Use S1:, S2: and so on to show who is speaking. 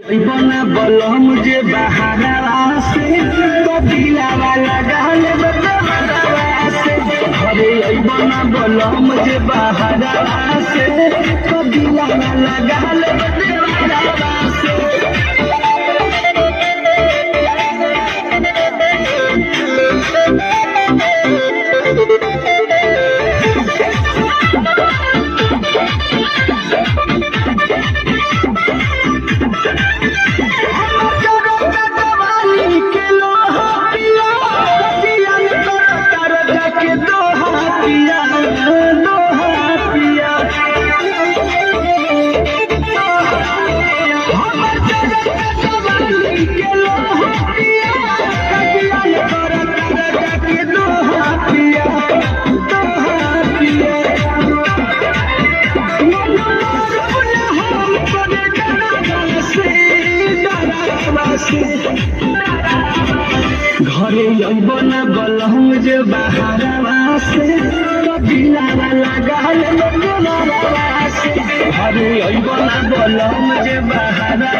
S1: बना बलम जे बहारा से कपिला वाला गाले बहारा से घरे बना बलम जे बहारा से कपिला वाला गाले बहारा से घरे बना बलम जे बहारा से कपिला वाला गाले बहारा से घरे बना बलम जे बहारा